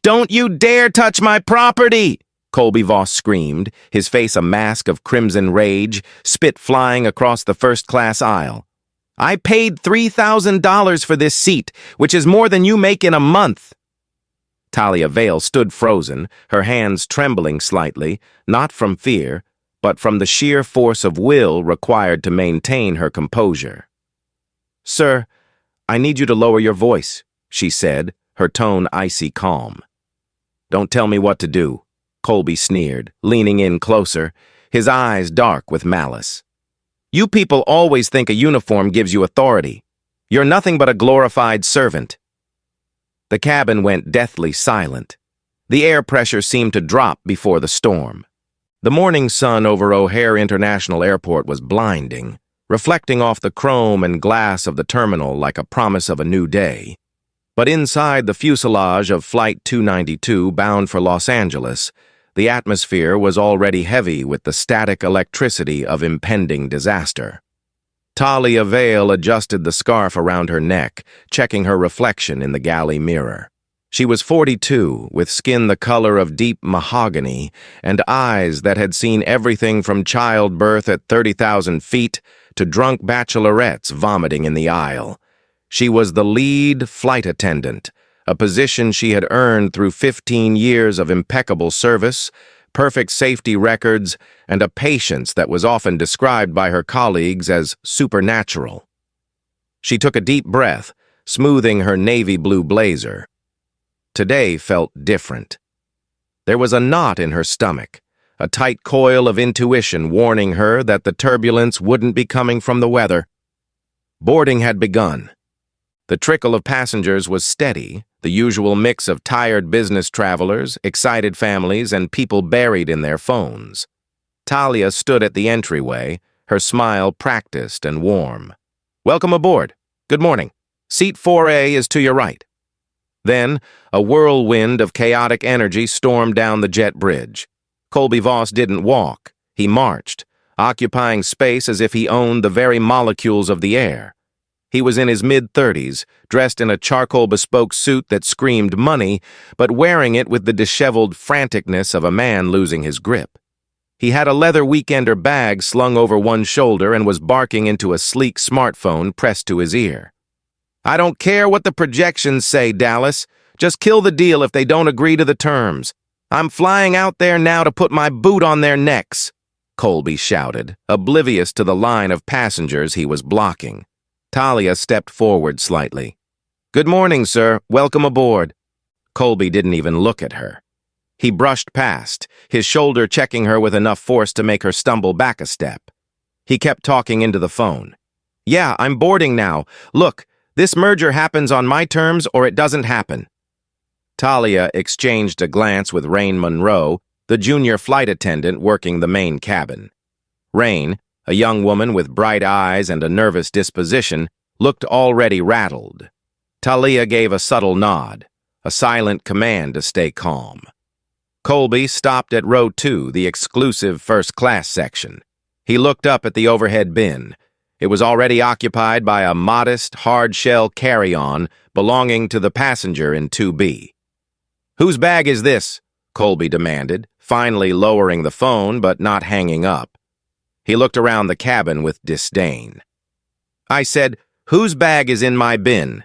"Don't you dare touch my property!" Colby Voss screamed, his face a mask of crimson rage, spit flying across the first-class aisle. "I paid $3,000 for this seat, which is more than you make in a month." Talia Vale stood frozen, her hands trembling slightly, not from fear, but from the sheer force of will required to maintain her composure. "Sir, I need you to lower your voice," she said, her tone icy calm. "Don't tell me what to do," Colby sneered, leaning in closer, his eyes dark with malice. "You people always think a uniform gives you authority. You're nothing but a glorified servant." The cabin went deathly silent. The air pressure seemed to drop before the storm. The morning sun over O'Hare International Airport was blinding, reflecting off the chrome and glass of the terminal like a promise of a new day. But inside the fuselage of Flight 292 bound for Los Angeles, the atmosphere was already heavy with the static electricity of impending disaster. Talia Vale adjusted the scarf around her neck, checking her reflection in the galley mirror. She was 42, with skin the color of deep mahogany and eyes that had seen everything from childbirth at 30,000 feet to drunk bachelorettes vomiting in the aisle. She was the lead flight attendant, a position she had earned through 15 years of impeccable service, perfect safety records, and a patience that was often described by her colleagues as supernatural. She took a deep breath, smoothing her navy blue blazer. Today felt different. There was a knot in her stomach, a tight coil of intuition warning her that the turbulence wouldn't be coming from the weather. Boarding had begun. The trickle of passengers was steady, the usual mix of tired business travelers, excited families, and people buried in their phones. Talia stood at the entryway, her smile practiced and warm. "Welcome aboard. Good morning. Seat 4A is to your right." Then, a whirlwind of chaotic energy stormed down the jet bridge. Colby Voss didn't walk. He marched, occupying space as if he owned the very molecules of the air. He was in his mid-30s, dressed in a charcoal bespoke suit that screamed money, but wearing it with the disheveled franticness of a man losing his grip. He had a leather weekender bag slung over one shoulder and was barking into a sleek smartphone pressed to his ear. "I don't care what the projections say, Dallas. Just kill the deal if they don't agree to the terms. I'm flying out there now to put my boot on their necks," Colby shouted, oblivious to the line of passengers he was blocking. Talia stepped forward slightly. "Good morning, sir. Welcome aboard." Colby didn't even look at her. He brushed past, his shoulder checking her with enough force to make her stumble back a step. He kept talking into the phone. "Yeah, I'm boarding now. Look, this merger happens on my terms or it doesn't happen." Talia exchanged a glance with Rain Monroe, the junior flight attendant working the main cabin. Rain, a young woman with bright eyes and a nervous disposition, looked already rattled. Talia gave a subtle nod, a silent command to stay calm. Colby stopped at row 2, the exclusive first-class section. He looked up at the overhead bin. It was already occupied by a modest, hard-shell carry-on belonging to the passenger in 2B. "Whose bag is this?" Colby demanded, finally lowering the phone but not hanging up. He looked around the cabin with disdain. "I said, whose bag is in my bin?"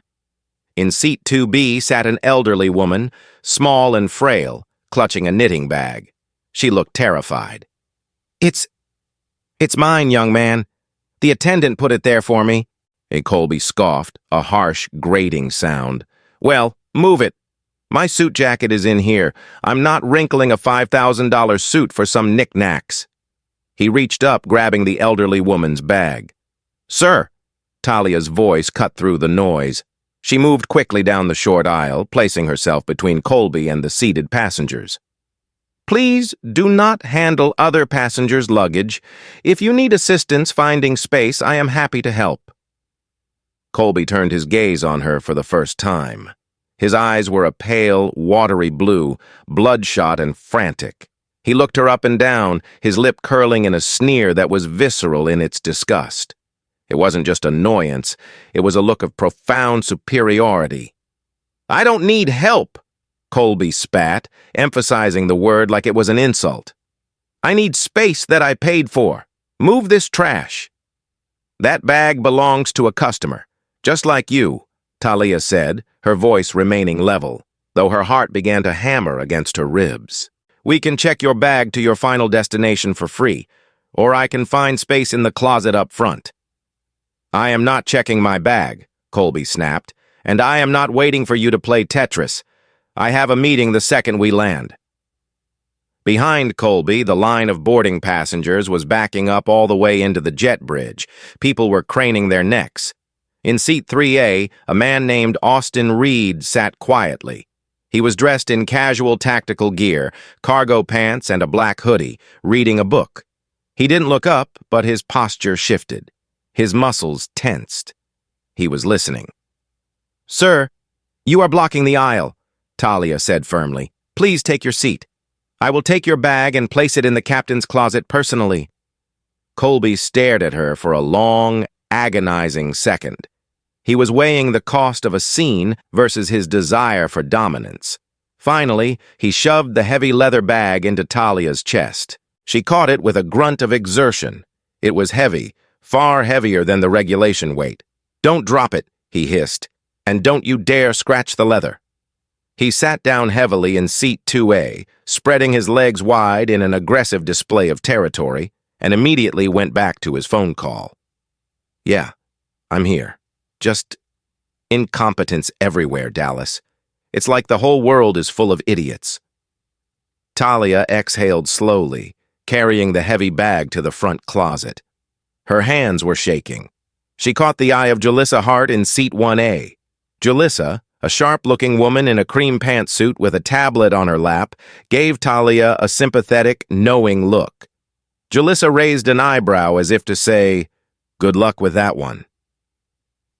In seat 2B sat an elderly woman, small and frail, clutching a knitting bag. She looked terrified. It's mine, young man. The attendant put it there for me." Colby scoffed, a harsh, grating sound. "Well, move it. My suit jacket is in here. I'm not wrinkling a $5,000 suit for some knickknacks." He reached up, grabbing the elderly woman's bag. "Sir!" Talia's voice cut through the noise. She moved quickly down the short aisle, placing herself between Colby and the seated passengers. "Please do not handle other passengers' luggage. If you need assistance finding space, I am happy to help." Colby turned his gaze on her for the first time. His eyes were a pale, watery blue, bloodshot and frantic. He looked her up and down, his lip curling in a sneer that was visceral in its disgust. It wasn't just annoyance, it was a look of profound superiority. "I don't need help," Colby spat, emphasizing the word like it was an insult. I need space that I paid for. Move this trash. That bag belongs to a customer, just like you, Talia said, her voice remaining level, though her heart began to hammer against her ribs. We can check your bag to your final destination for free, or I can find space in the closet up front. I am not checking my bag, Colby snapped, and I am not waiting for you to play Tetris. I have a meeting the second we land. Behind Colby, the line of boarding passengers was backing up all the way into the jet bridge. People were craning their necks. In seat 3A, a man named Austin Reed sat quietly. He was dressed in casual tactical gear, cargo pants and a black hoodie, reading a book. He didn't look up, but his posture shifted. His muscles tensed. He was listening. Sir, you are blocking the aisle, Talia said firmly. Please take your seat. I will take your bag and place it in the captain's closet personally. Colby stared at her for a long, agonizing second. He was weighing the cost of a scene versus his desire for dominance. Finally, he shoved the heavy leather bag into Talia's chest. She caught it with a grunt of exertion. It was heavy, far heavier than the regulation weight. Don't drop it, he hissed, and don't you dare scratch the leather. He sat down heavily in seat 2A, spreading his legs wide in an aggressive display of territory, and immediately went back to his phone call. Yeah, I'm here. Just incompetence everywhere, Dallas. It's like the whole world is full of idiots. Talia exhaled slowly, carrying the heavy bag to the front closet. Her hands were shaking. She caught the eye of Jalissa Hart in seat 1A. Jalissa, a sharp-looking woman in a cream pantsuit with a tablet on her lap, gave Talia a sympathetic, knowing look. Jalissa raised an eyebrow as if to say, "Good luck with that one."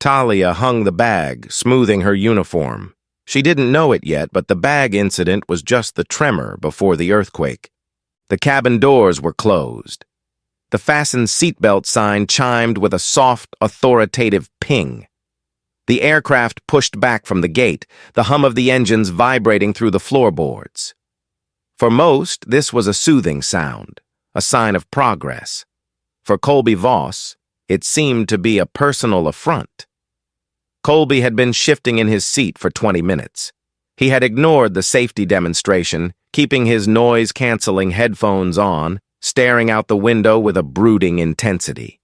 Talia hung the bag, smoothing her uniform. She didn't know it yet, but the bag incident was just the tremor before the earthquake. The cabin doors were closed. The fastened seatbelt sign chimed with a soft, authoritative ping. The aircraft pushed back from the gate, the hum of the engines vibrating through the floorboards. For most, this was a soothing sound, a sign of progress. For Colby Voss, it seemed to be a personal affront. Colby had been shifting in his seat for 20 minutes. He had ignored the safety demonstration, keeping his noise-canceling headphones on, staring out the window with a brooding intensity.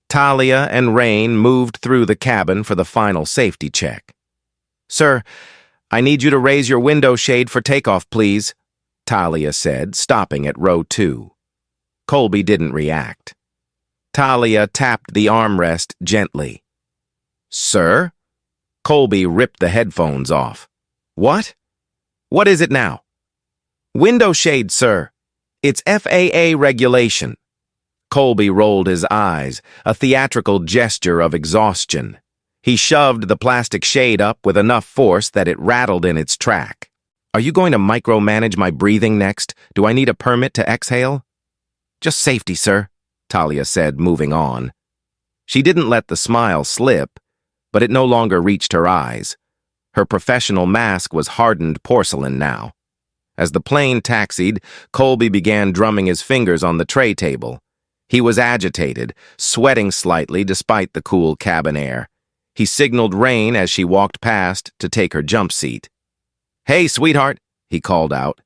Talia and Rain moved through the cabin for the final safety check. Sir, I need you to raise your window shade for takeoff, please, Talia said, stopping at row 2. Colby didn't react. Talia tapped the armrest gently. Sir? Colby ripped the headphones off. What? What is it now? Window shade, sir. It's FAA regulation. Colby rolled his eyes, a theatrical gesture of exhaustion. He shoved the plastic shade up with enough force that it rattled in its track. Are you going to micromanage my breathing next? Do I need a permit to exhale? Just safety, sir, Talia said, moving on. She didn't let the smile slip, but it no longer reached her eyes. Her professional mask was hardened porcelain now. As the plane taxied, Colby began drumming his fingers on the tray table. He was agitated, sweating slightly despite the cool cabin air. He signaled Rain as she walked past to take her jump seat. Hey, sweetheart, he called out.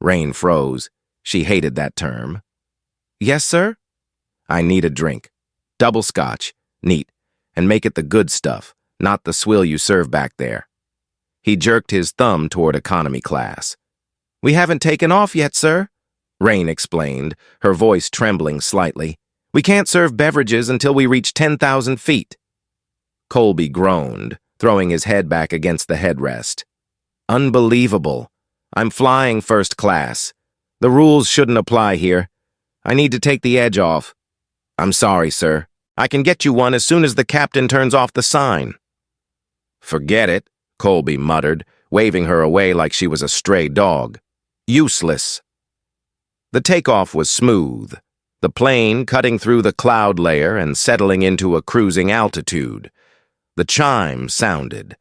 Rain froze. She hated that term. Yes, sir? I need a drink. Double scotch, neat, and make it the good stuff, not the swill you serve back there. He jerked his thumb toward economy class. We haven't taken off yet, sir, Rain explained, her voice trembling slightly. We can't serve beverages until we reach 10,000 feet. Colby groaned, throwing his head back against the headrest. Unbelievable. I'm flying first class. The rules shouldn't apply here. I need to take the edge off. I'm sorry, sir. I can get you one as soon as the captain turns off the sign. Forget it, Colby muttered, waving her away like she was a stray dog. Useless. The takeoff was smooth, the plane cutting through the cloud layer and settling into a cruising altitude. The chime sounded.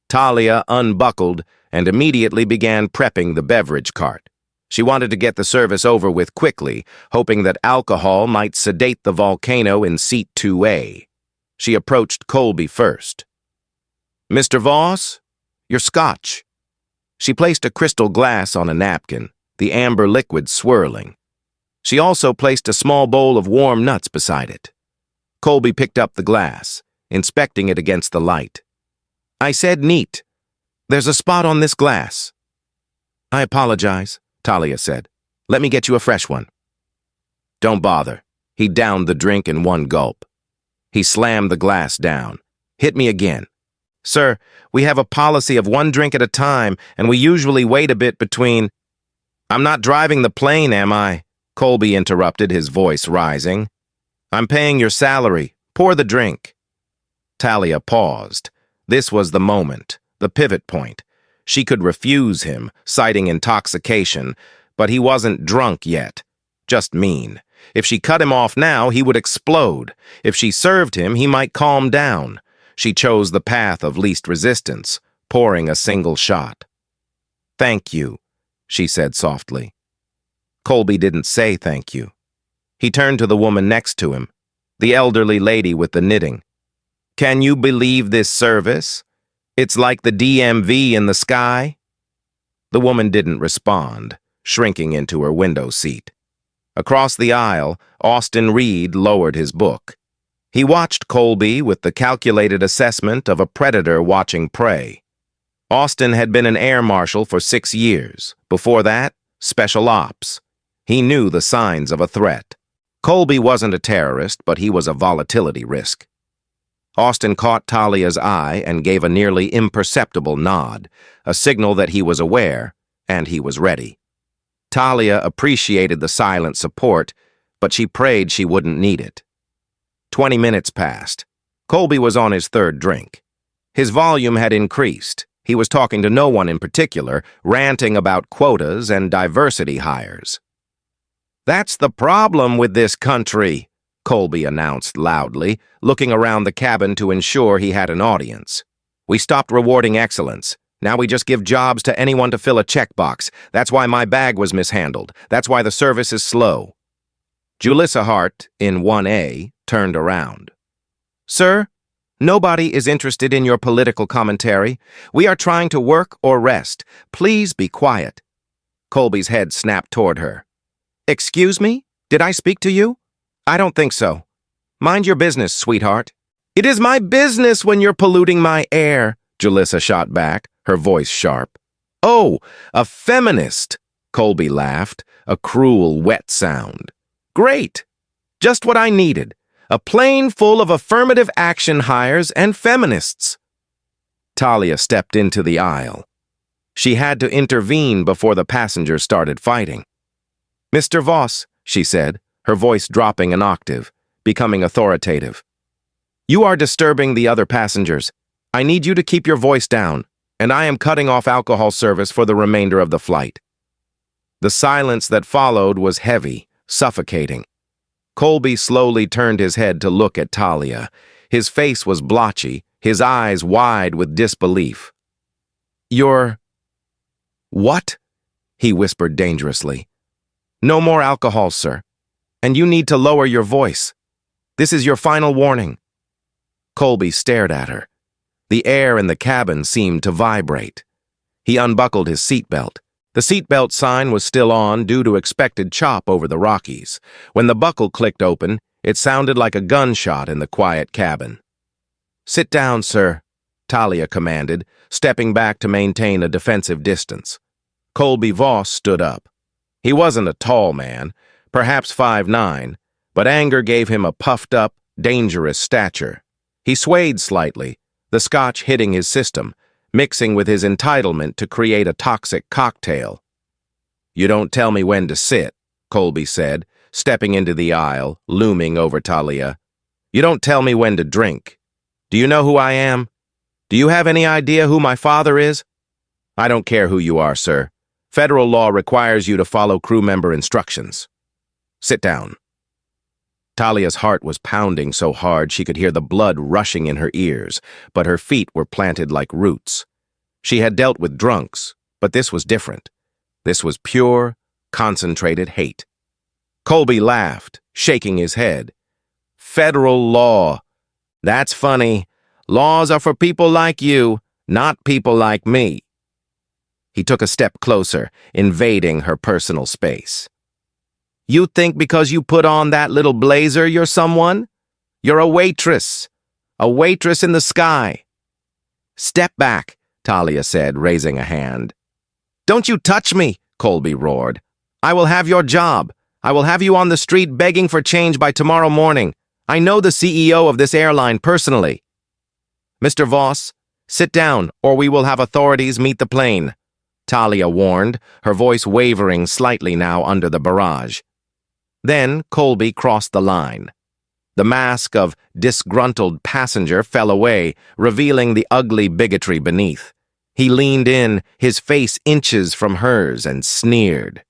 Talia unbuckled and immediately began prepping the beverage cart. She wanted to get the service over with quickly, hoping that alcohol might sedate the volcano in seat 2A. She approached Colby first. "Mr. Voss, your scotch." She placed a crystal glass on a napkin, the amber liquid swirling. She also placed a small bowl of warm nuts beside it. Colby picked up the glass, inspecting it against the light. "I said neat. There's a spot on this glass." "I apologize," Talia said. "Let me get you a fresh one." "Don't bother." He downed the drink in one gulp. He slammed the glass down. "Hit me again." "Sir, we have a policy of one drink at a time, and we usually wait a bit between—" "I'm not driving the plane, am I?" Colby interrupted, his voice rising. "I'm paying your salary. Pour the drink." Talia paused. This was the moment, the pivot point. She could refuse him, citing intoxication, but he wasn't drunk yet. Just mean. If she cut him off now, he would explode. If she served him, he might calm down. She chose the path of least resistance, pouring a single shot. "Thank you," she said softly. Colby didn't say thank you. He turned to the woman next to him, the elderly lady with the knitting. "Can you believe this service? It's like the DMV in the sky." The woman didn't respond, shrinking into her window seat. Across the aisle, Austin Reed lowered his book. He watched Colby with the calculated assessment of a predator watching prey. Austin had been an air marshal for 6 years. Before that, special ops. He knew the signs of a threat. Colby wasn't a terrorist, but he was a volatility risk. Austin caught Talia's eye and gave a nearly imperceptible nod, a signal that he was aware, and he was ready. Talia appreciated the silent support, but she prayed she wouldn't need it. 20 minutes passed. Colby was on his third drink. His volume had increased. He was talking to no one in particular, ranting about quotas and diversity hires. "That's the problem with this country," Colby announced loudly, looking around the cabin to ensure he had an audience. "We stopped rewarding excellence. Now we just give jobs to anyone to fill a checkbox. That's why my bag was mishandled. That's why the service is slow." Julissa Hart, in 1A, turned around. "Sir, nobody is interested in your political commentary. We are trying to work or rest. Please be quiet." Colby's head snapped toward her. "Excuse me? Did I speak to you? I don't think so. Mind your business, sweetheart." "It is my business when you're polluting my air," Julissa shot back, her voice sharp. "Oh, a feminist," Colby laughed, a cruel, wet sound. "Great. Just what I needed. A plane full of affirmative action hires and feminists." Talia stepped into the aisle. She had to intervene before the passengers started fighting. "Mr. Voss," she said, her voice dropping an octave, becoming authoritative. "You are disturbing the other passengers. I need you to keep your voice down, and I am cutting off alcohol service for the remainder of the flight." The silence that followed was heavy, suffocating. Colby slowly turned his head to look at Talia. His face was blotchy, his eyes wide with disbelief. "You're—" "What?" he whispered dangerously. "No more alcohol, sir. And you need to lower your voice. This is your final warning." Colby stared at her. The air in the cabin seemed to vibrate. He unbuckled his seatbelt. The seatbelt sign was still on due to expected chop over the Rockies. When the buckle clicked open, it sounded like a gunshot in the quiet cabin. "Sit down, sir," Talia commanded, stepping back to maintain a defensive distance. Colby Voss stood up. He wasn't a tall man, perhaps 5'9", but anger gave him a puffed-up, dangerous stature. He swayed slightly, the scotch hitting his system, mixing with his entitlement to create a toxic cocktail. "You don't tell me when to sit," Colby said, stepping into the aisle, looming over Talia. "You don't tell me when to drink. Do you know who I am? Do you have any idea who my father is?" "I don't care who you are, sir. Federal law requires you to follow crew member instructions. Sit down." Talia's heart was pounding so hard she could hear the blood rushing in her ears, but her feet were planted like roots. She had dealt with drunks, but this was different. This was pure, concentrated hate. Colby laughed, shaking his head. Federal law. That's funny. Laws are for people like you, not people like me. He took a step closer, invading her personal space. You think because you put on that little blazer you're someone? You're a waitress. A waitress in the sky. Step back, Talia said, raising a hand. Don't you touch me, Colby roared. I will have your job. I will have you on the street begging for change by tomorrow morning. I know the CEO of this airline personally. Mr. Voss, sit down, or we will have authorities meet the plane, Talia warned, her voice wavering slightly now under the barrage. Then Colby crossed the line. The mask of disgruntled passenger fell away, revealing the ugly bigotry beneath. He leaned in, his face inches from hers, and sneered.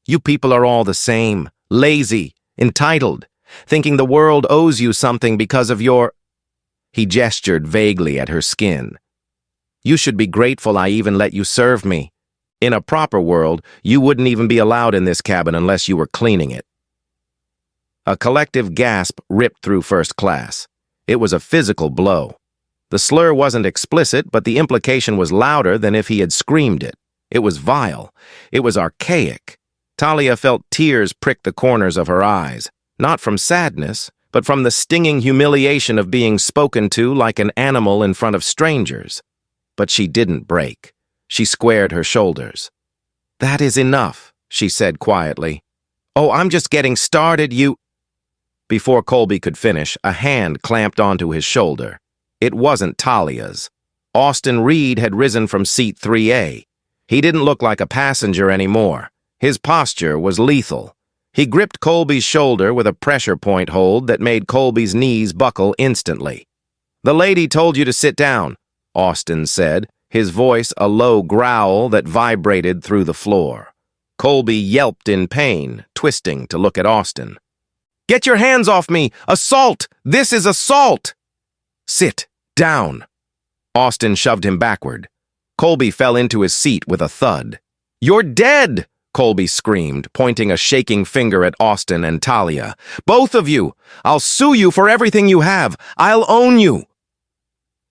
You people are all the same, lazy, entitled, thinking the world owes you something because of your... He gestured vaguely at her skin. You should be grateful I even let you serve me. In a proper world, you wouldn't even be allowed in this cabin unless you were cleaning it. A collective gasp ripped through first class. It was a physical blow. The slur wasn't explicit, but the implication was louder than if he had screamed it. It was vile. It was archaic. Talia felt tears prick the corners of her eyes, not from sadness, but from the stinging humiliation of being spoken to like an animal in front of strangers. But she didn't break. She squared her shoulders. That is enough, she said quietly. Oh, I'm just getting started, you... Before Colby could finish, a hand clamped onto his shoulder. It wasn't Talia's. Austin Reed had risen from seat 3A. He didn't look like a passenger anymore. His posture was lethal. He gripped Colby's shoulder with a pressure point hold that made Colby's knees buckle instantly. The lady told you to sit down, Austin said, his voice a low growl that vibrated through the floor. Colby yelped in pain, twisting to look at Austin. Get your hands off me! Assault! This is assault! Sit down. Austin shoved him backward. Colby fell into his seat with a thud. You're dead! Colby screamed, pointing a shaking finger at Austin and Talia. Both of you! I'll sue you for everything you have! I'll own you!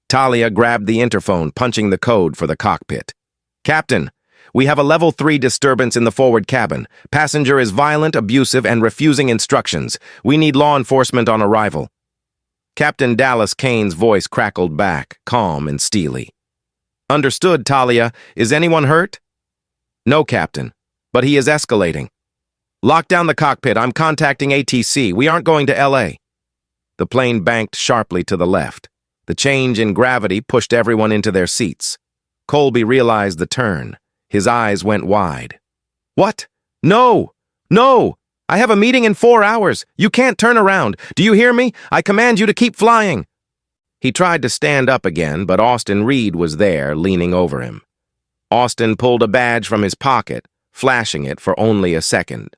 Talia grabbed the interphone, punching the code for the cockpit. Captain, we have a level 3 disturbance in the forward cabin. Passenger is violent, abusive, and refusing instructions. We need law enforcement on arrival. Captain Dallas Kane's voice crackled back, calm and steely. Understood, Talia. Is anyone hurt? No, Captain, but he is escalating. Lock down the cockpit. I'm contacting ATC. We aren't going to LA. The plane banked sharply to the left. The change in gravity pushed everyone into their seats. Colby realized the turn. His eyes went wide. What? No! No! I have a meeting in 4 hours. You can't turn around. Do you hear me? I command you to keep flying. He tried to stand up again, but Austin Reed was there, leaning over him. Austin pulled a badge from his pocket, flashing it for only a second.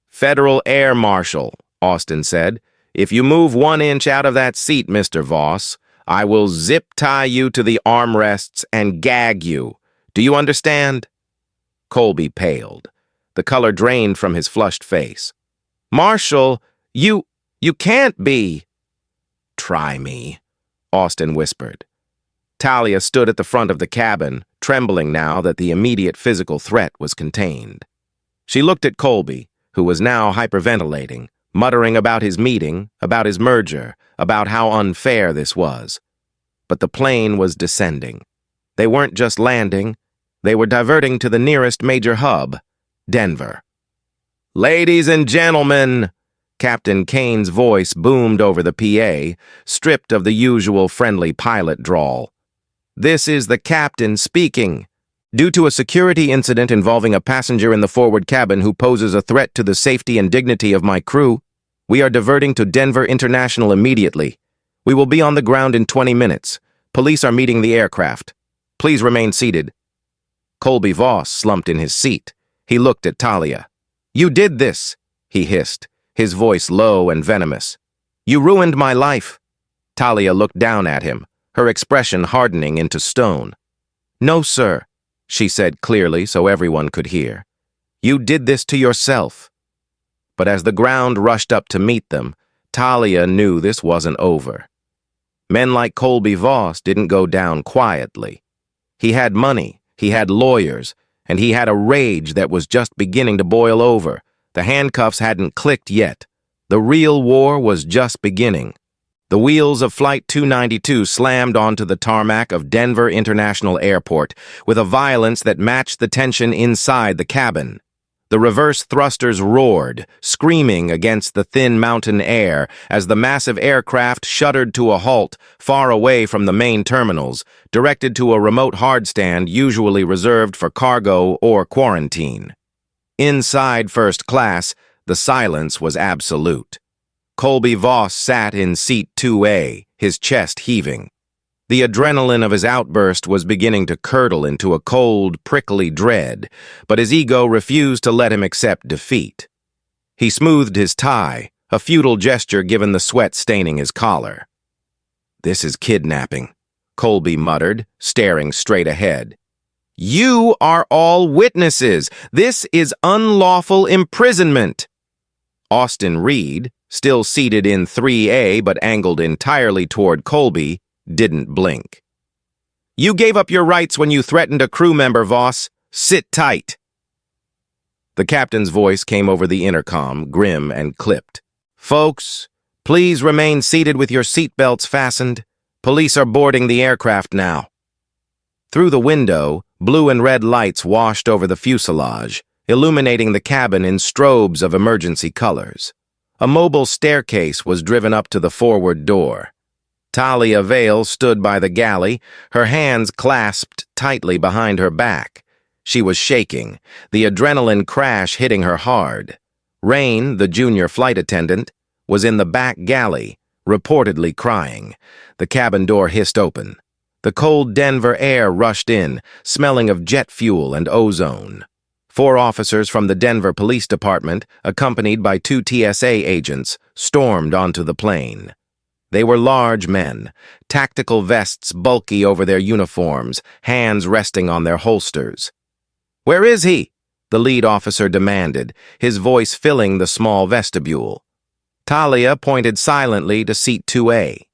Federal Air Marshal, Austin said. If you move 1 inch out of that seat, Mr. Voss, I will zip-tie you to the armrests and gag you. Do you understand? Colby paled. The color drained from his flushed face. Marshal, you can't be. Try me, Austin whispered. Talia stood at the front of the cabin, trembling now that the immediate physical threat was contained. She looked at Colby, who was now hyperventilating, muttering about his meeting, about his merger, about how unfair this was. But the plane was descending. They weren't just landing, they were diverting to the nearest major hub, Denver. Ladies and gentlemen, Captain Kane's voice boomed over the PA, stripped of the usual friendly pilot drawl. This is the captain speaking. Due to a security incident involving a passenger in the forward cabin who poses a threat to the safety and dignity of my crew, we are diverting to Denver International immediately. We will be on the ground in 20 minutes. Police are meeting the aircraft. Please remain seated. Colby Voss slumped in his seat. He looked at Talia. You did this, he hissed, his voice low and venomous. You ruined my life. Talia looked down at him, her expression hardening into stone. "No, sir," she said clearly so everyone could hear. "You did this to yourself." But as the ground rushed up to meet them, Talia knew this wasn't over. Men like Colby Voss didn't go down quietly. He had money, he had lawyers, and he had a rage that was just beginning to boil over. The handcuffs hadn't clicked yet. The real war was just beginning. The wheels of Flight 292 slammed onto the tarmac of Denver International Airport with a violence that matched the tension inside the cabin. The reverse thrusters roared, screaming against the thin mountain air as the massive aircraft shuddered to a halt far away from the main terminals, directed to a remote hardstand usually reserved for cargo or quarantine. Inside first class, the silence was absolute. Colby Voss sat in seat 2A, his chest heaving. The adrenaline of his outburst was beginning to curdle into a cold, prickly dread, but his ego refused to let him accept defeat. He smoothed his tie, a futile gesture given the sweat staining his collar. "This is kidnapping," Colby muttered, staring straight ahead. "You are all witnesses. This is unlawful imprisonment." Austin Reed, still seated in 3A but angled entirely toward Colby, didn't blink. "You gave up your rights when you threatened a crew member, Voss. Sit tight." The captain's voice came over the intercom, grim and clipped. "Folks, please remain seated with your seatbelts fastened. Police are boarding the aircraft now." Through the window, blue and red lights washed over the fuselage, illuminating the cabin in strobes of emergency colors. A mobile staircase was driven up to the forward door. Talia Vale stood by the galley, her hands clasped tightly behind her back. She was shaking, the adrenaline crash hitting her hard. Rain, the junior flight attendant, was in the back galley, reportedly crying. The cabin door hissed open. The cold Denver air rushed in, smelling of jet fuel and ozone. 4 officers from the Denver Police Department, accompanied by 2 TSA agents, stormed onto the plane. They were large men, tactical vests bulky over their uniforms, hands resting on their holsters. "Where is he?" the lead officer demanded, his voice filling the small vestibule. Talia pointed silently to seat 2A.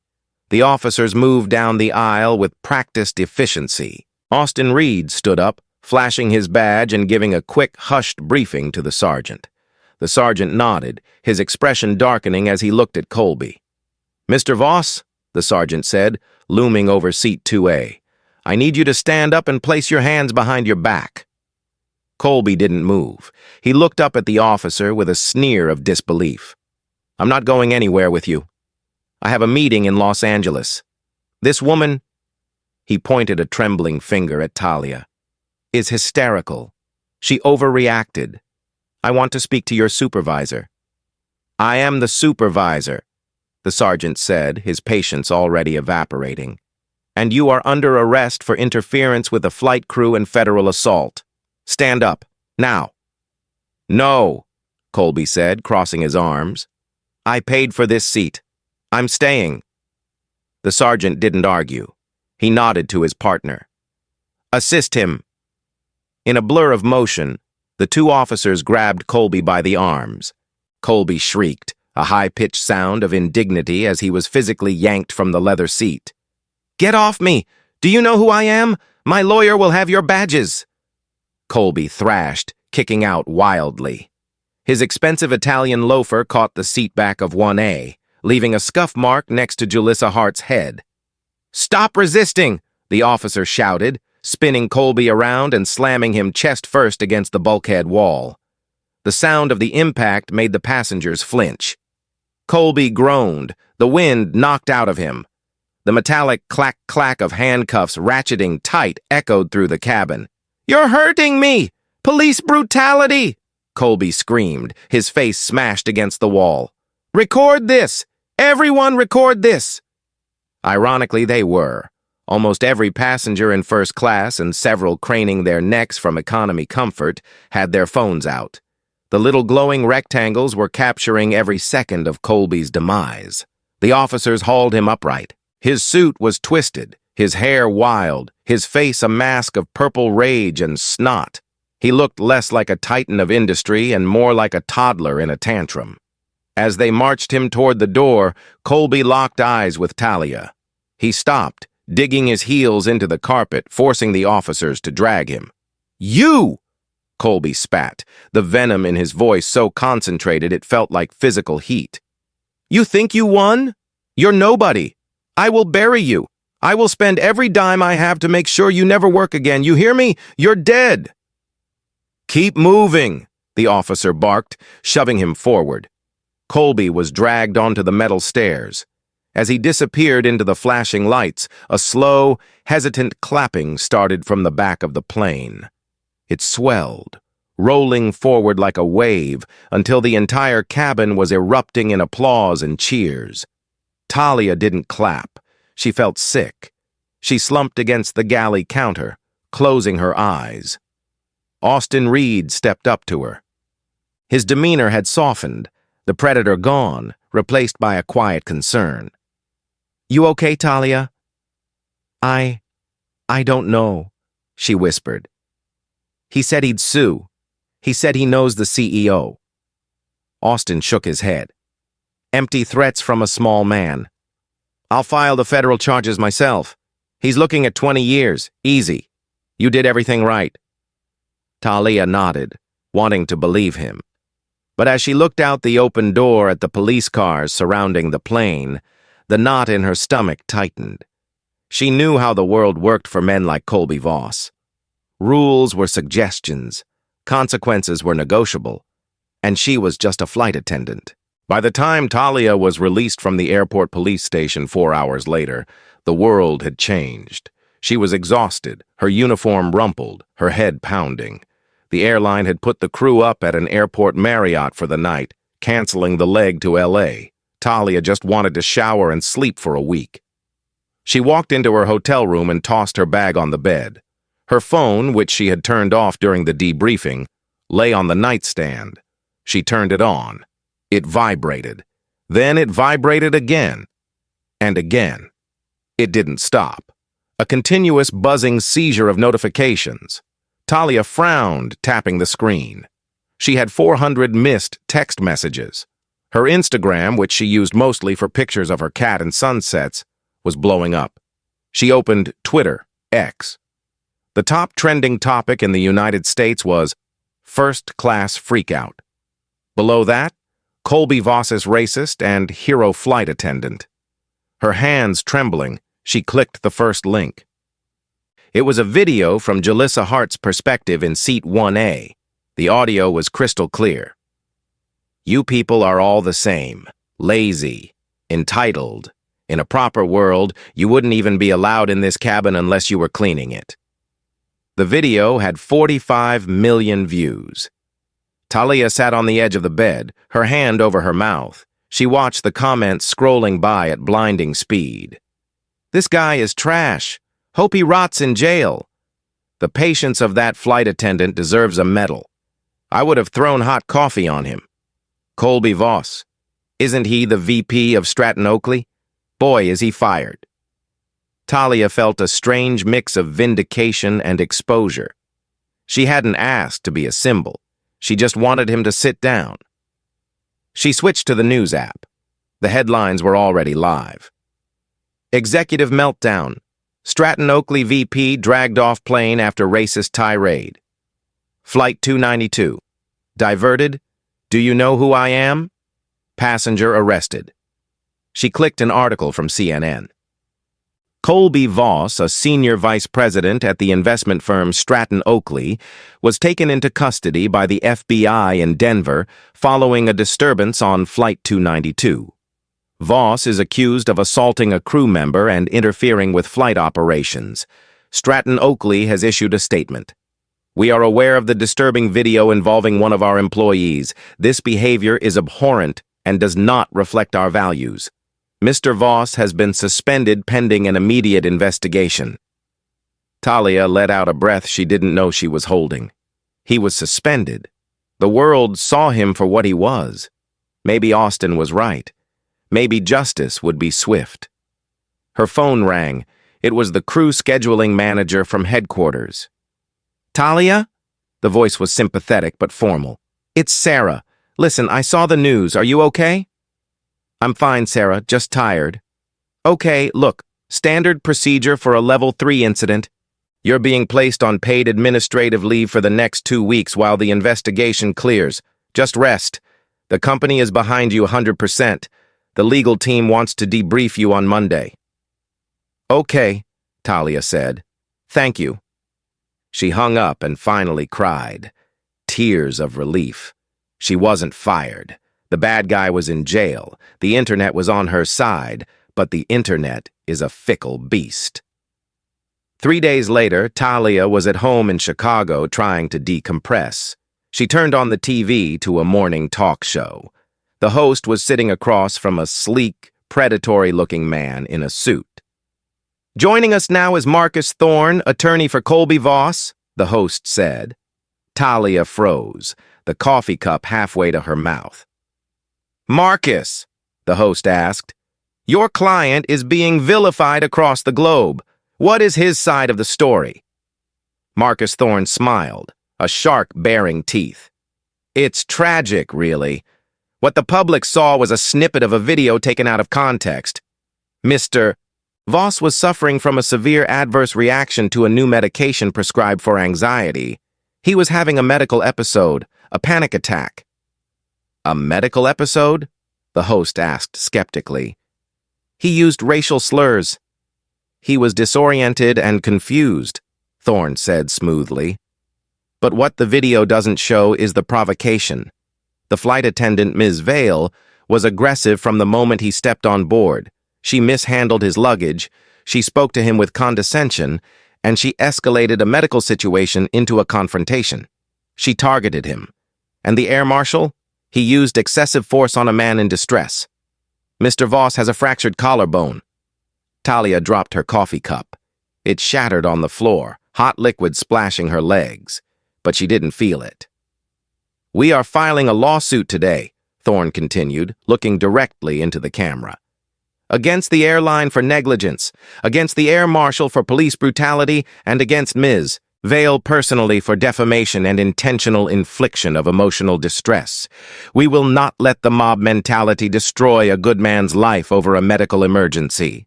The officers moved down the aisle with practiced efficiency. Austin Reed stood up, flashing his badge and giving a quick, hushed briefing to the sergeant. The sergeant nodded, his expression darkening as he looked at Colby. "Mr. Voss," the sergeant said, looming over seat 2A, "I need you to stand up and place your hands behind your back." Colby didn't move. He looked up at the officer with a sneer of disbelief. "I'm not going anywhere with you. I have a meeting in Los Angeles. This woman," he pointed a trembling finger at Talia, "is hysterical. She overreacted. I want to speak to your supervisor." "I am the supervisor," the sergeant said, his patience already evaporating. "And you are under arrest for interference with the flight crew and federal assault. Stand up, now." "No," Colby said, crossing his arms. "I paid for this seat. I'm staying." The sergeant didn't argue. He nodded to his partner. "Assist him." In a blur of motion, the 2 officers grabbed Colby by the arms. Colby shrieked, a high-pitched sound of indignity as he was physically yanked from the leather seat. "Get off me! Do you know who I am? My lawyer will have your badges!" Colby thrashed, kicking out wildly. His expensive Italian loafer caught the seatback of 1A, leaving a scuff mark next to Julissa Hart's head. "Stop resisting!" the officer shouted, spinning Colby around and slamming him chest first against the bulkhead wall. The sound of the impact made the passengers flinch. Colby groaned, the wind knocked out of him. The metallic clack-clack of handcuffs ratcheting tight echoed through the cabin. "You're hurting me! Police brutality!" Colby screamed, his face smashed against the wall. "Record this! Everyone record this!" Ironically, they were. Almost every passenger in first class and several craning their necks from economy comfort had their phones out. The little glowing rectangles were capturing every second of Colby's demise. The officers hauled him upright. His suit was twisted, His hair wild, his face a mask of purple rage and snot. He looked less like a titan of industry and more like a toddler in a tantrum. As they marched him toward the door, Colby locked eyes with Talia. He stopped, digging his heels into the carpet, forcing the officers to drag him. "You!" Colby spat, the venom in his voice so concentrated it felt like physical heat. "You think you won? You're nobody. I will bury you. I will spend every dime I have to make sure you never work again. You hear me? You're dead." "Keep moving," the officer barked, shoving him forward. Colby was dragged onto the metal stairs. As he disappeared into the flashing lights, a slow, hesitant clapping started from the back of the plane. It swelled, rolling forward like a wave until the entire cabin was erupting in applause and cheers. Talia didn't clap. She felt sick. She slumped against the galley counter, closing her eyes. Austin Reed stepped up to her. His demeanor had softened, the predator gone, replaced by a quiet concern. "You okay, Talia?" I don't know," she whispered. "He said he'd sue. He said he knows the CEO." Austin shook his head. Empty threats from a small man. "I'll file the federal charges myself. He's looking at 20 years. Easy. You did everything right." Talia nodded, wanting to believe him. But as she looked out the open door at the police cars surrounding the plane, the knot in her stomach tightened. She knew how the world worked for men like Colby Voss. Rules were suggestions, consequences were negotiable, and she was just a flight attendant. By the time Talia was released from the airport police station 4 hours later, the world had changed. She was exhausted, her uniform rumpled, her head pounding. The airline had put the crew up at an airport Marriott for the night, canceling the leg to LA. Talia just wanted to shower and sleep for a week. She walked into her hotel room and tossed her bag on the bed. Her phone, which she had turned off during the debriefing, lay on the nightstand. She turned it on. It vibrated. Then it vibrated again. And again. It didn't stop. A continuous buzzing seizure of notifications. Talia frowned, tapping the screen. She had 400 missed text messages. Her Instagram, which she used mostly for pictures of her cat and sunsets, was blowing up. She opened Twitter, X. The top trending topic in the United States was first-class freakout. Below that, Colby Voss's racist and hero flight attendant. Her hands trembling, she clicked the first link. It was a video from Jalissa Hart's perspective in Seat 1A. The audio was crystal clear. "You people are all the same. Lazy. Entitled. In a proper world, you wouldn't even be allowed in this cabin unless you were cleaning it." The video had 45 million views. Talia sat on the edge of the bed, her hand over her mouth. She watched the comments scrolling by at blinding speed. "This guy is trash. Hope he rots in jail. The patience of that flight attendant deserves a medal. I would have thrown hot coffee on him. Colby Voss. Isn't he the VP of Stratton Oakley? Boy, is he fired." Talia felt a strange mix of vindication and exposure. She hadn't asked to be a symbol. She just wanted him to sit down. She switched to the news app. The headlines were already live. Executive meltdown. Stratton Oakley VP dragged off plane after racist tirade. Flight 292. Diverted. Do you know who I am? Passenger arrested. She clicked an article from CNN. Colby Voss, a senior vice president at the investment firm Stratton Oakley, was taken into custody by the FBI in Denver following a disturbance on Flight 292. Voss is accused of assaulting a crew member and interfering with flight operations. Stratton Oakley has issued a statement. "We are aware of the disturbing video involving one of our employees. This behavior is abhorrent and does not reflect our values. Mr. Voss has been suspended pending an immediate investigation." Talia let out a breath she didn't know she was holding. He was suspended. The world saw him for what he was. Maybe Austin was right. Maybe justice would be swift. Her phone rang. It was the crew scheduling manager from headquarters. "Talia?" The voice was sympathetic but formal. "It's Sarah. Listen, I saw the news. Are you okay?" "I'm fine, Sarah. Just tired." "Okay, look. Standard procedure for a level 3 incident. You're being placed on paid administrative leave for the next 2 weeks while the investigation clears. Just rest. The company is behind you 100%. The legal team wants to debrief you on Monday." "Okay," Talia said. "Thank you." She hung up and finally cried. Tears of relief. She wasn't fired. The bad guy was in jail. The internet was on her side, but the internet is a fickle beast. 3 days later, Talia was at home in Chicago trying to decompress. She turned on the TV to a morning talk show. The host was sitting across from a sleek, predatory-looking man in a suit. "Joining us now is Marcus Thorne, attorney for Colby Voss," the host said. Talia froze, the coffee cup halfway to her mouth. "Marcus," the host asked, "your client is being vilified across the globe. What is his side of the story?" Marcus Thorne smiled, a shark baring teeth. "It's tragic, really. What the public saw was a snippet of a video taken out of context. Mr. Voss was suffering from a severe adverse reaction to a new medication prescribed for anxiety. He was having a medical episode, a panic attack." "A medical episode?" the host asked skeptically. "He used racial slurs. He was disoriented and confused," Thorne said smoothly. "But what the video doesn't show is the provocation. The flight attendant, Ms. Vale, was aggressive from the moment he stepped on board. She mishandled his luggage, she spoke to him with condescension, and she escalated a medical situation into a confrontation. She targeted him. And the air marshal? He used excessive force on a man in distress. Mr. Voss has a fractured collarbone." Talia dropped her coffee cup. It shattered on the floor, hot liquid splashing her legs, but she didn't feel it. "We are filing a lawsuit today," Thorne continued, looking directly into the camera. "Against the airline for negligence, against the air marshal for police brutality, and against Ms. Vale personally for defamation and intentional infliction of emotional distress. We will not let the mob mentality destroy a good man's life over a medical emergency."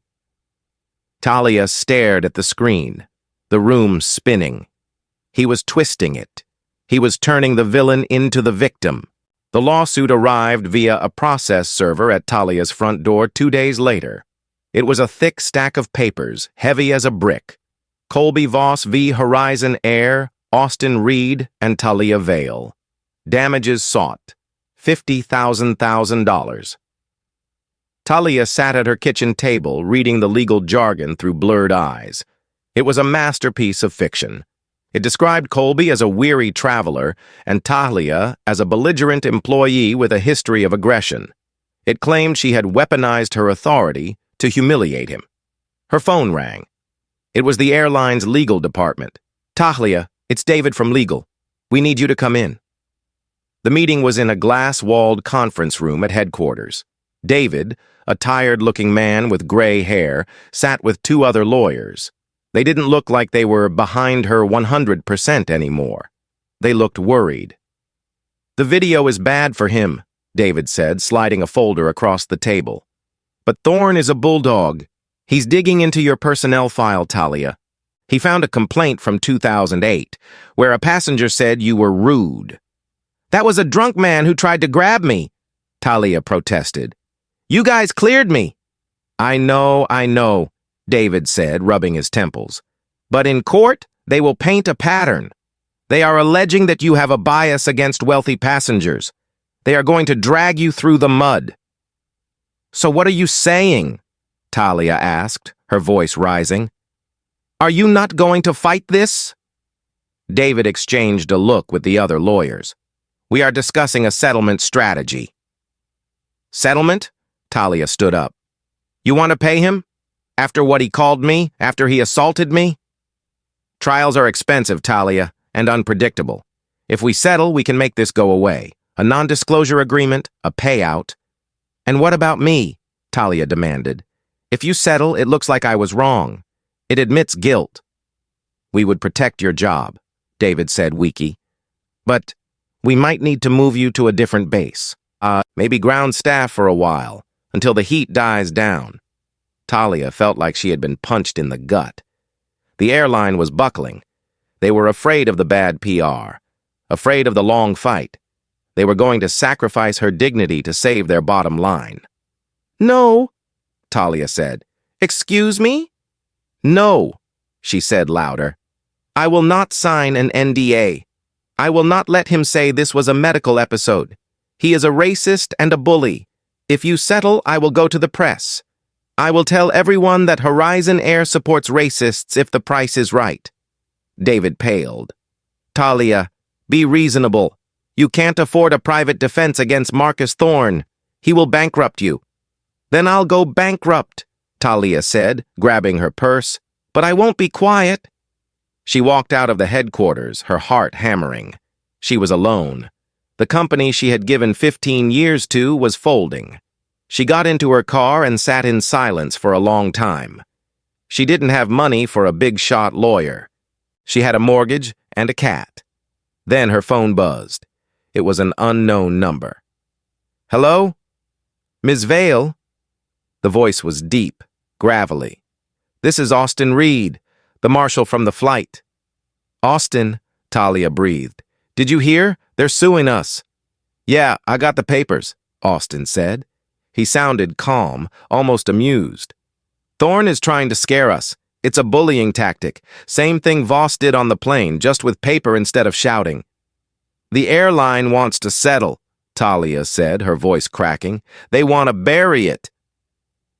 Talia stared at the screen, the room spinning. He was twisting it. He was turning the villain into the victim. The lawsuit arrived via a process server at Talia's front door 2 days later. It was a thick stack of papers, heavy as a brick. Colby Voss v. Horizon Air, Austin Reed, and Talia Vale. Damages sought, $50,000. Talia sat at her kitchen table, reading the legal jargon through blurred eyes. It was a masterpiece of fiction. It described Colby as a weary traveler and Talia as a belligerent employee with a history of aggression. It claimed she had weaponized her authority to humiliate him. Her phone rang. It was the airline's legal department. "Talia, it's David from legal. We need you to come in." The meeting was in a glass-walled conference room at headquarters. David, a tired-looking man with gray hair, sat with 2 other lawyers. They didn't look like they were behind her 100% anymore. They looked worried. "The video is bad for him," David said, sliding a folder across the table. "But Thorne is a bulldog. He's digging into your personnel file, Talia. He found a complaint from 2008, where a passenger said you were rude." "That was a drunk man who tried to grab me," Talia protested. "You guys cleared me." I know, David said, rubbing his temples. "But in court, they will paint a pattern. They are alleging that you have a bias against wealthy passengers. They are going to drag you through the mud." "So what are you saying?" Talia asked, her voice rising. "Are you not going to fight this?" David exchanged a look with the other lawyers. "We are discussing a settlement strategy." "Settlement?" Talia stood up. "You want to pay him? After what he called me? After he assaulted me?" "Trials are expensive, Talia, and unpredictable. If we settle, we can make this go away. A non-disclosure agreement, a payout." "And what about me?" Talia demanded. "If you settle, it looks like I was wrong. It admits guilt. We would protect your job, David said, weaky. But we might need to move you to a different base. Maybe ground staff for a while, until the heat dies down. Talia felt like she had been punched in the gut. The airline was buckling. They were afraid of the bad PR, afraid of the long fight. They were going to sacrifice her dignity to save their bottom line. "No," Talia said. "Excuse me?" "No," she said louder. "I will not sign an NDA. I will not let him say this was a medical episode. He is a racist and a bully. If you settle, I will go to the press. I will tell everyone that Horizon Air supports racists if the price is right." David paled. "Talia, be reasonable. You can't afford a private defense against Marcus Thorne. He will bankrupt you." "Then I'll go bankrupt," Talia said, grabbing her purse. "But I won't be quiet." She walked out of the headquarters, her heart hammering. She was alone. The company she had given 15 years to was folding. She got into her car and sat in silence for a long time. She didn't have money for a big-shot lawyer. She had a mortgage and a cat. Then her phone buzzed. It was an unknown number. "Hello? Ms. Vale?" The voice was deep, gravelly. "This is Austin Reed, the marshal from the flight." "Austin," Talia breathed. "Did you hear? They're suing us." "Yeah, I got the papers," Austin said. He sounded calm, almost amused. "Thorne is trying to scare us. It's a bullying tactic. Same thing Voss did on the plane, just with paper instead of shouting." "The airline wants to settle," Talia said, her voice cracking. "They want to bury it."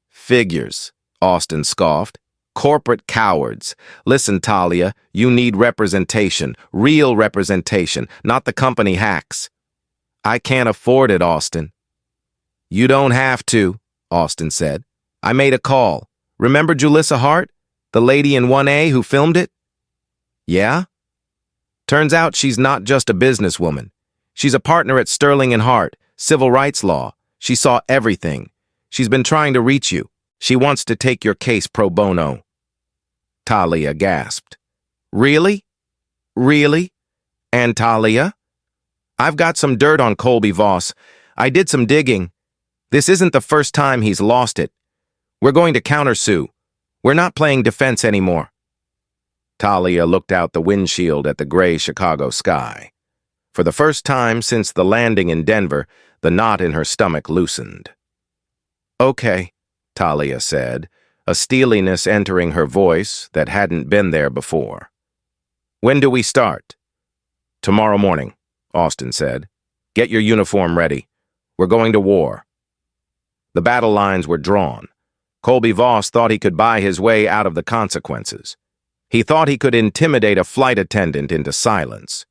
"Figures," Austin scoffed. "Corporate cowards. Listen, Talia, you need representation, real representation, not the company hacks." "I can't afford it, Austin." "You don't have to," Austin said. "I made a call. Remember Julissa Hart, the lady in 1A who filmed it?" "Yeah?" "Turns out she's not just a businesswoman. She's a partner at Sterling and Hart, civil rights law. She saw everything. She's been trying to reach you. She wants to take your case pro bono." Talia gasped. "Really? Really? And Talia? I've got some dirt on Colby Voss. I did some digging. This isn't the first time he's lost it. We're going to countersue. We're not playing defense anymore." Talia looked out the windshield at the gray Chicago sky. For the first time since the landing in Denver, the knot in her stomach loosened. "Okay," Talia said, a steeliness entering her voice that hadn't been there before. "When do we start?" "Tomorrow morning," Austin said. "Get your uniform ready. We're going to war." The battle lines were drawn. Colby Voss thought he could buy his way out of the consequences. He thought he could intimidate a flight attendant into silence.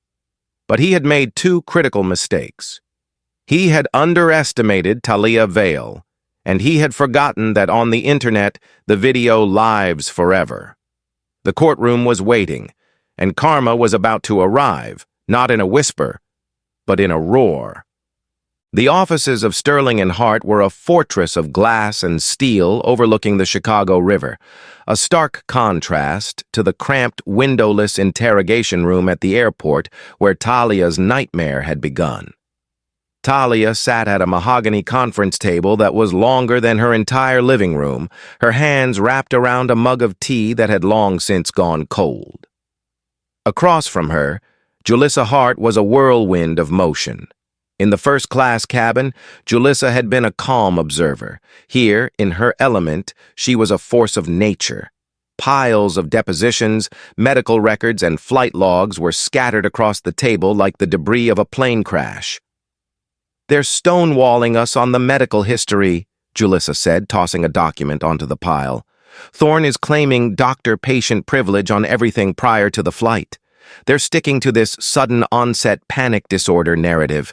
But he had made two critical mistakes. He had underestimated Talia Vale, and he had forgotten that on the internet, the video lives forever. The courtroom was waiting, and karma was about to arrive, not in a whisper, but in a roar. The offices of Sterling and Hart were a fortress of glass and steel overlooking the Chicago River, a stark contrast to the cramped, windowless interrogation room at the airport where Talia's nightmare had begun. Talia sat at a mahogany conference table that was longer than her entire living room, her hands wrapped around a mug of tea that had long since gone cold. Across from her, Julissa Hart was a whirlwind of motion. In the first-class cabin, Julissa had been a calm observer. Here, in her element, she was a force of nature. Piles of depositions, medical records, and flight logs were scattered across the table like the debris of a plane crash. "They're stonewalling us on the medical history," Julissa said, tossing a document onto the pile. "Thorne is claiming doctor-patient privilege on everything prior to the flight. They're sticking to this sudden-onset panic disorder narrative.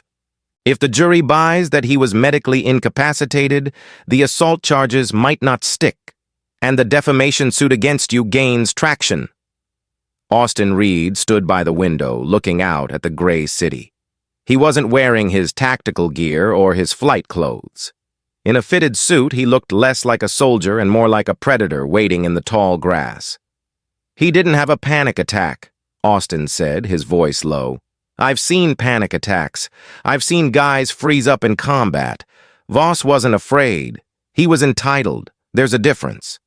If the jury buys that he was medically incapacitated, the assault charges might not stick, and the defamation suit against you gains traction." Austin Reed stood by the window, looking out at the gray city. He wasn't wearing his tactical gear or his flight clothes. In a fitted suit, he looked less like a soldier and more like a predator waiting in the tall grass. He didn't have a panic attack, Austin said, his voice low. I've seen panic attacks. I've seen guys freeze up in combat. Voss wasn't afraid. He was entitled. There's a difference.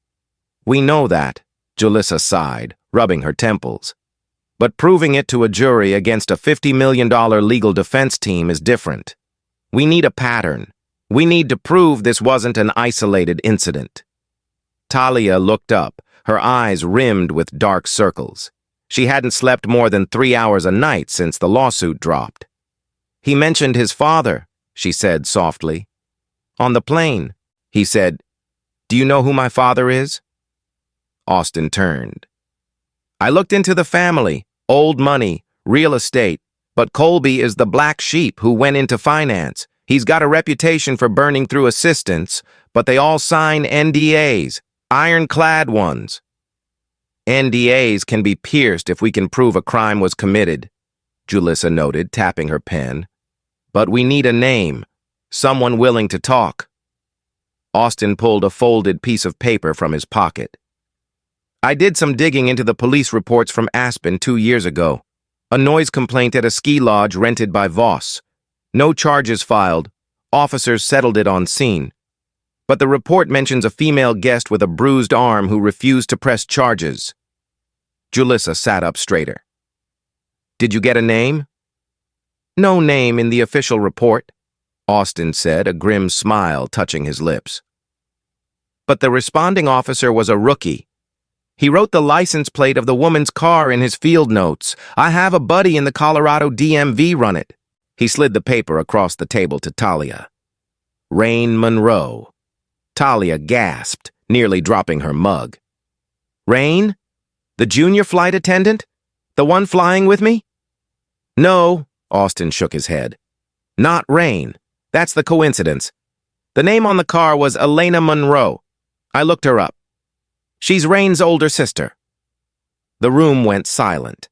We know that, Julissa sighed, rubbing her temples. But proving it to a jury against a $50 million legal defense team is different. We need a pattern. We need to prove this wasn't an isolated incident. Talia looked up, her eyes rimmed with dark circles. She hadn't slept more than 3 hours a night since the lawsuit dropped. He mentioned his father, she said softly. On the plane, he said, Do you know who my father is? Austin turned. I looked into the family, old money, real estate, but Colby is the black sheep who went into finance. He's got a reputation for burning through assistants, but they all sign NDAs, ironclad ones. NDAs can be pierced if we can prove a crime was committed, Julissa noted, tapping her pen. But we need a name, someone willing to talk. Austin pulled a folded piece of paper from his pocket. I did some digging into the police reports from Aspen 2 years ago. A noise complaint at a ski lodge rented by Voss. No charges filed. Officers settled it on scene. But the report mentions a female guest with a bruised arm who refused to press charges. Julissa sat up straighter. Did you get a name? No name in the official report, Austin said, a grim smile touching his lips. But the responding officer was a rookie. He wrote the license plate of the woman's car in his field notes. I have a buddy in the Colorado DMV run it. He slid the paper across the table to Talia. Rain Monroe. Talia gasped, nearly dropping her mug. Rain? The junior flight attendant? The one flying with me? No, Austin shook his head. Not Rain. That's the coincidence. The name on the car was Elena Monroe. I looked her up. She's Rain's older sister. The room went silent.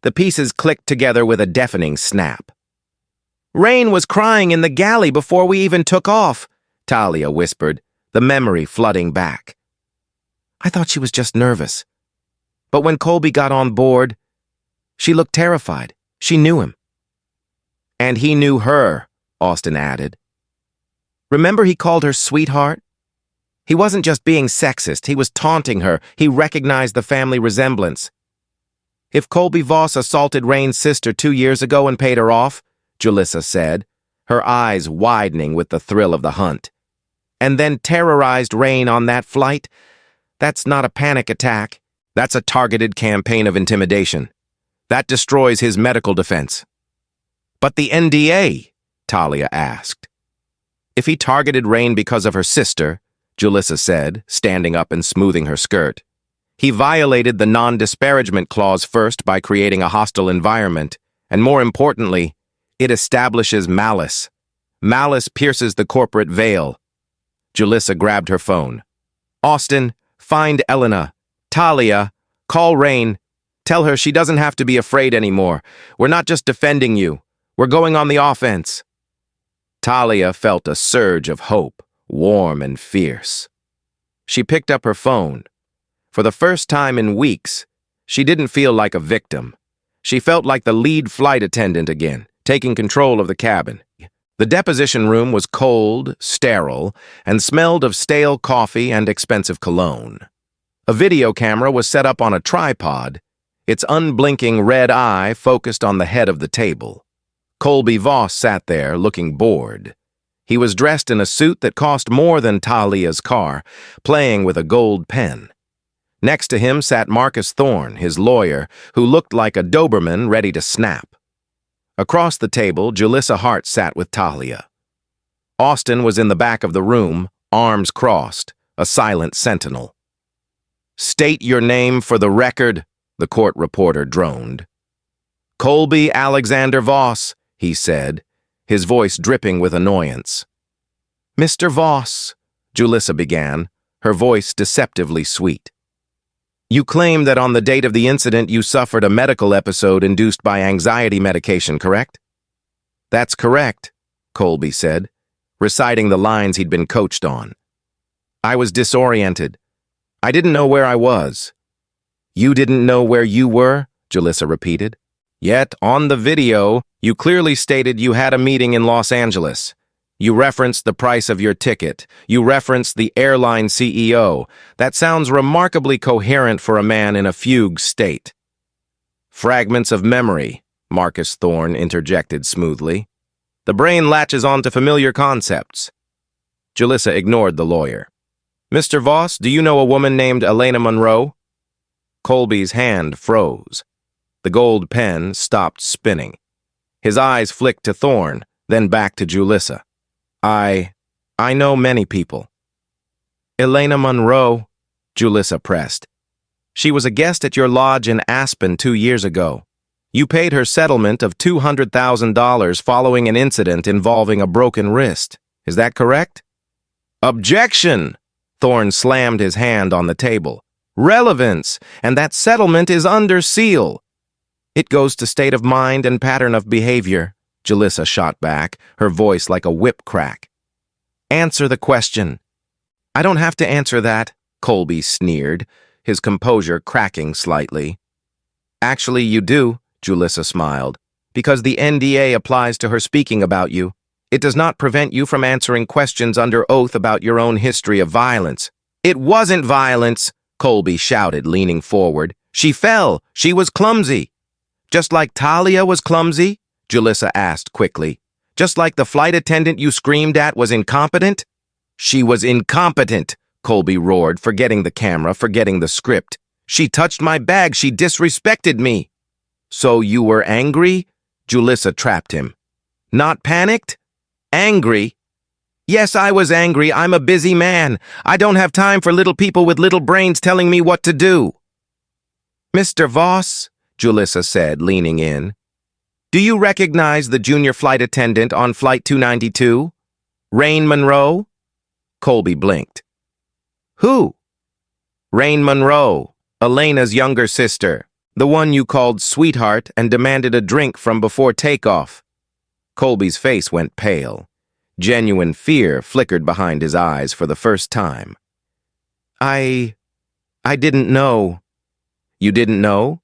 The pieces clicked together with a deafening snap. Rain was crying in the galley before we even took off, Talia whispered, the memory flooding back. I thought she was just nervous. But when Colby got on board, she looked terrified. She knew him. And he knew her, Austin added. Remember he called her sweetheart? He wasn't just being sexist, he was taunting her. He recognized the family resemblance. If Colby Voss assaulted Rain's sister 2 years ago and paid her off, Julissa said, her eyes widening with the thrill of the hunt, and then terrorized Rain on that flight, that's not a panic attack. That's a targeted campaign of intimidation. That destroys his medical defense. But the NDA, Talia asked. If he targeted Rain because of her sister, Julissa said, standing up and smoothing her skirt, he violated the non-disparagement clause first by creating a hostile environment, and more importantly, it establishes malice. Malice pierces the corporate veil. Julissa grabbed her phone. Austin, find Elena. Talia, call Rain. Tell her she doesn't have to be afraid anymore. We're not just defending you. We're going on the offense. Talia felt a surge of hope, warm and fierce. She picked up her phone. For the first time in weeks, she didn't feel like a victim. She felt like the lead flight attendant again, taking control of the cabin. The deposition room was cold, sterile, and smelled of stale coffee and expensive cologne. A video camera was set up on a tripod, its unblinking red eye focused on the head of the table. Colby Voss sat there, looking bored. He was dressed in a suit that cost more than Talia's car, playing with a gold pen. Next to him sat Marcus Thorne, his lawyer, who looked like a Doberman ready to snap. Across the table, Julissa Hart sat with Talia. Austin was in the back of the room, arms crossed, a silent sentinel. State your name for the record, the court reporter droned. Colby Alexander Voss, he said, his voice dripping with annoyance. Mr. Voss, Julissa began, her voice deceptively sweet. You claim that on the date of the incident you suffered a medical episode induced by anxiety medication, correct? That's correct, Colby said, reciting the lines he'd been coached on. I was disoriented. I didn't know where I was. You didn't know where you were? Julissa repeated. Yet, on the video, you clearly stated you had a meeting in Los Angeles. You referenced the price of your ticket. You referenced the airline CEO. That sounds remarkably coherent for a man in a fugue state. Fragments of memory, Marcus Thorne interjected smoothly. The brain latches onto familiar concepts. Julissa ignored the lawyer. Mr. Voss, do you know a woman named Elena Monroe? Colby's hand froze. The gold pen stopped spinning. His eyes flicked to Thorne, then back to Julissa. I know many people. Elena Monroe, Julissa pressed. She was a guest at your lodge in Aspen 2 years ago. You paid her settlement of $200,000 following an incident involving a broken wrist. Is that correct? Objection! Thorne slammed his hand on the table. Relevance, and that settlement is under seal. It goes to state of mind and pattern of behavior, Julissa shot back, her voice like a whip crack. Answer the question. I don't have to answer that, Colby sneered, his composure cracking slightly. Actually, you do, Julissa smiled, because the NDA applies to her speaking about you. It does not prevent you from answering questions under oath about your own history of violence. It wasn't violence, Colby shouted, leaning forward. She fell. She was clumsy. Just like Talia was clumsy? Julissa asked quickly. Just like the flight attendant you screamed at was incompetent? She was incompetent, Colby roared, forgetting the camera, forgetting the script. She touched my bag. She disrespected me. So you were angry? Julissa trapped him. Not panicked? Angry? Yes, I was angry. I'm a busy man. I don't have time for little people with little brains telling me what to do. Mr. Voss, Julissa said, leaning in. Do you recognize the junior flight attendant on Flight 292? Rain Monroe? Colby blinked. Who? Rain Monroe, Elena's younger sister, the one you called sweetheart and demanded a drink from before takeoff. Colby's face went pale. Genuine fear flickered behind his eyes for the first time. I didn't know. You didn't know?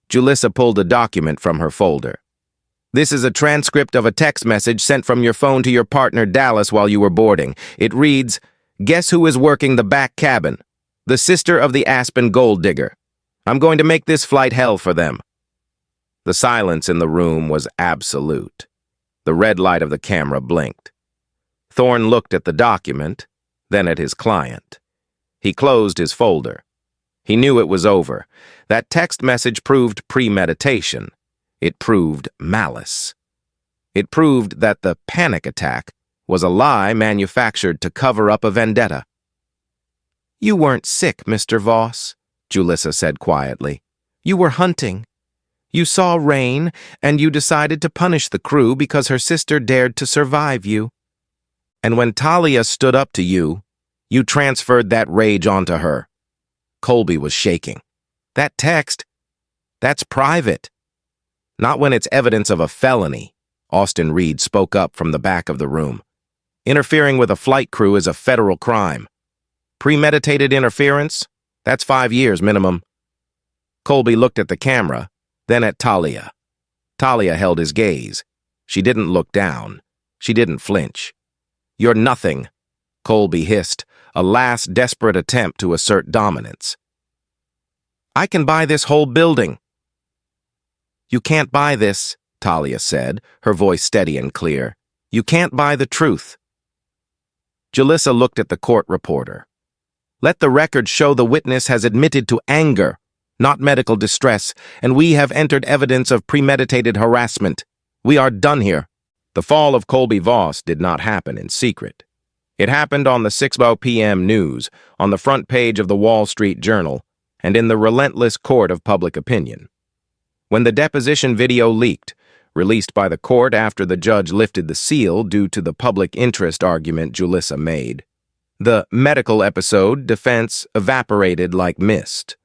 Julissa pulled a document from her folder. This is a transcript of a text message sent from your phone to your partner Dallas while you were boarding. It reads, Guess who is working the back cabin? The sister of the Aspen gold digger. I'm going to make this flight hell for them. The silence in the room was absolute. The red light of the camera blinked. Thorne looked at the document, then at his client. He closed his folder. He knew it was over. That text message proved premeditation. It proved malice. It proved that the panic attack was a lie manufactured to cover up a vendetta. You weren't sick, Mr. Voss, Julissa said quietly. You were hunting. You saw rain, and you decided to punish the crew because her sister dared to survive you. And when Talia stood up to you, you transferred that rage onto her. Colby was shaking. That text, that's private. Not when it's evidence of a felony, Austin Reed spoke up from the back of the room. Interfering with a flight crew is a federal crime. Premeditated interference? That's 5 years minimum. Colby looked at the camera, then at Talia. Talia held his gaze. She didn't look down. She didn't flinch. You're nothing, Colby hissed, a last desperate attempt to assert dominance. I can buy this whole building. You can't buy this, Talia said, her voice steady and clear. You can't buy the truth. Julissa looked at the court reporter. Let the record show the witness has admitted to anger, not medical distress, and we have entered evidence of premeditated harassment. We are done here. The fall of Colby Voss did not happen in secret. It happened on the 6:00 p.m. news, on the front page of the Wall Street Journal, and in the relentless court of public opinion. When the deposition video leaked, released by the court after the judge lifted the seal due to the public interest argument Julissa made, the medical episode defense evaporated like mist.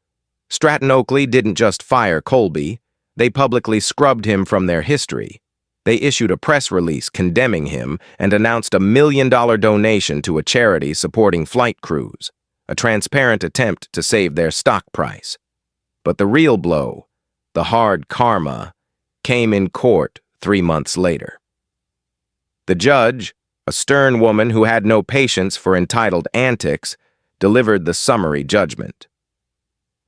Stratton Oakley didn't just fire Colby, they publicly scrubbed him from their history. They issued a press release condemning him and announced a $1 million donation to a charity supporting flight crews, a transparent attempt to save their stock price. But the real blow, the hard karma, came in court 3 months later. The judge, a stern woman who had no patience for entitled antics, delivered the summary judgment.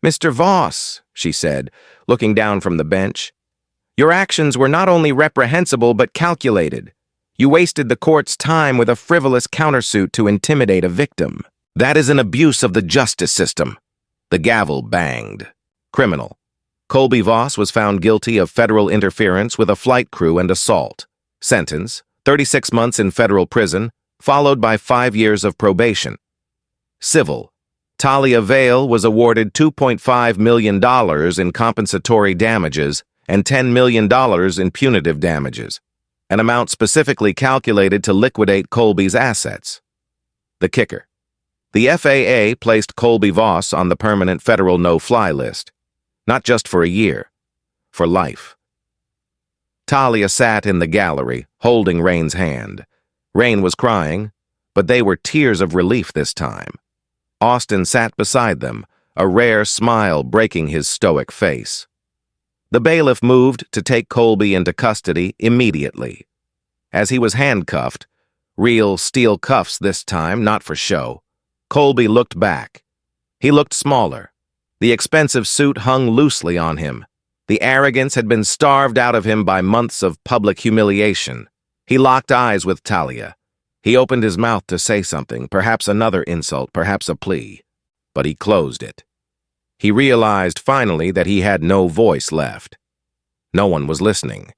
"Mr. Voss," she said, looking down from the bench, "your actions were not only reprehensible but calculated. You wasted the court's time with a frivolous countersuit to intimidate a victim. That is an abuse of the justice system." The gavel banged. Criminal. Colby Voss was found guilty of federal interference with a flight crew and assault. Sentence, 36 months in federal prison, followed by 5 years of probation. Civil. Talia Vale was awarded $2.5 million in compensatory damages and $10 million in punitive damages, an amount specifically calculated to liquidate Colby's assets. The kicker. The FAA placed Colby Voss on the permanent federal no-fly list, not just for a year, for life. Talia sat in the gallery, holding Rain's hand. Rain was crying, but they were tears of relief this time. Austin sat beside them, a rare smile breaking his stoic face. The bailiff moved to take Colby into custody immediately. As he was handcuffed, real steel cuffs this time, not for show, Colby looked back. He looked smaller. The expensive suit hung loosely on him. The arrogance had been starved out of him by months of public humiliation. He locked eyes with Talia. He opened his mouth to say something, perhaps another insult, perhaps a plea. But he closed it. He realized finally that he had no voice left. No one was listening.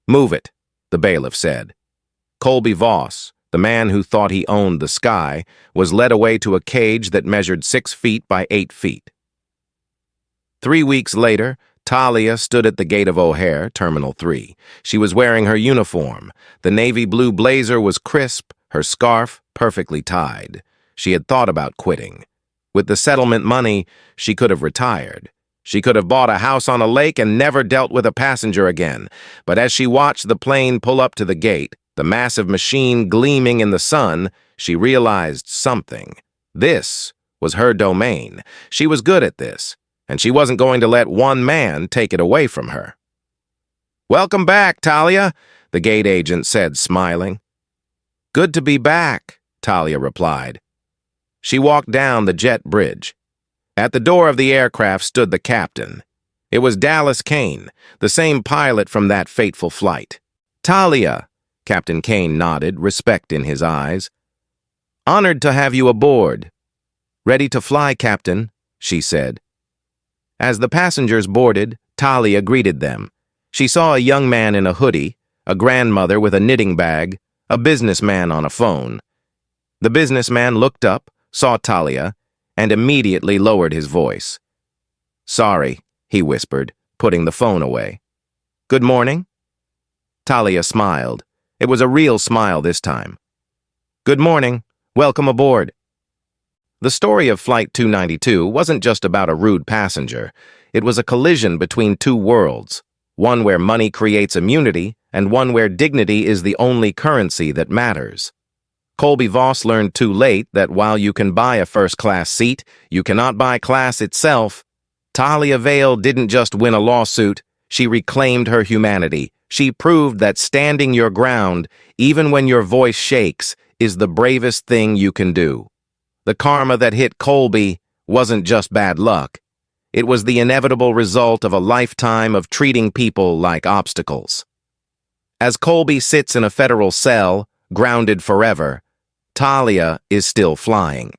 "Move it," the bailiff said. Colby Voss, the man who thought he owned the sky, was led away to a cage that measured 6 feet by 8 feet. 3 weeks later, Talia stood at the gate of O'Hare, Terminal 3. She was wearing her uniform. The navy blue blazer was crisp, her scarf perfectly tied. She had thought about quitting. With the settlement money, she could have retired. She could have bought a house on a lake and never dealt with a passenger again. But as she watched the plane pull up to the gate, the massive machine gleaming in the sun, she realized something. This was her domain. She was good at this, and she wasn't going to let one man take it away from her. "Welcome back, Talia," the gate agent said, smiling. "Good to be back," Talia replied. She walked down the jet bridge. At the door of the aircraft stood the captain. It was Dallas Kane, the same pilot from that fateful flight. "Talia," Captain Kane nodded, respect in his eyes. "Honored to have you aboard." "Ready to fly, Captain," she said. As the passengers boarded, Talia greeted them. She saw a young man in a hoodie, a grandmother with a knitting bag, a businessman on a phone. The businessman looked up, saw Talia, and immediately lowered his voice. "Sorry," he whispered, putting the phone away. "Good morning?" Talia smiled. It was a real smile this time. "Good morning. Welcome aboard." The story of Flight 292 wasn't just about a rude passenger. It was a collision between two worlds, one where money creates immunity and one where dignity is the only currency that matters. Colby Voss learned too late that while you can buy a first-class seat, you cannot buy class itself. Talia Vale didn't just win a lawsuit, she reclaimed her humanity. She proved that standing your ground, even when your voice shakes, is the bravest thing you can do. The karma that hit Colby wasn't just bad luck. It was the inevitable result of a lifetime of treating people like obstacles. As Colby sits in a federal cell, grounded forever, Talia is still flying.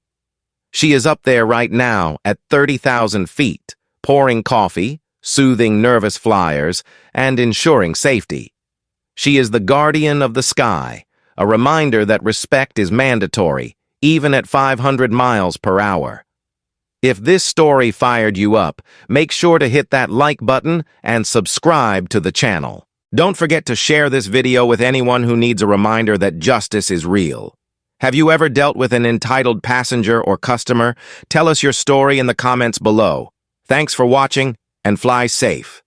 She is up there right now at 30,000 feet, pouring coffee, soothing nervous flyers, and ensuring safety. She is the guardian of the sky, a reminder that respect is mandatory, even at 500 miles per hour. If this story fired you up, make sure to hit that like button and subscribe to the channel. Don't forget to share this video with anyone who needs a reminder that justice is real. Have you ever dealt with an entitled passenger or customer? Tell us your story in the comments below. Thanks for watching, and fly safe.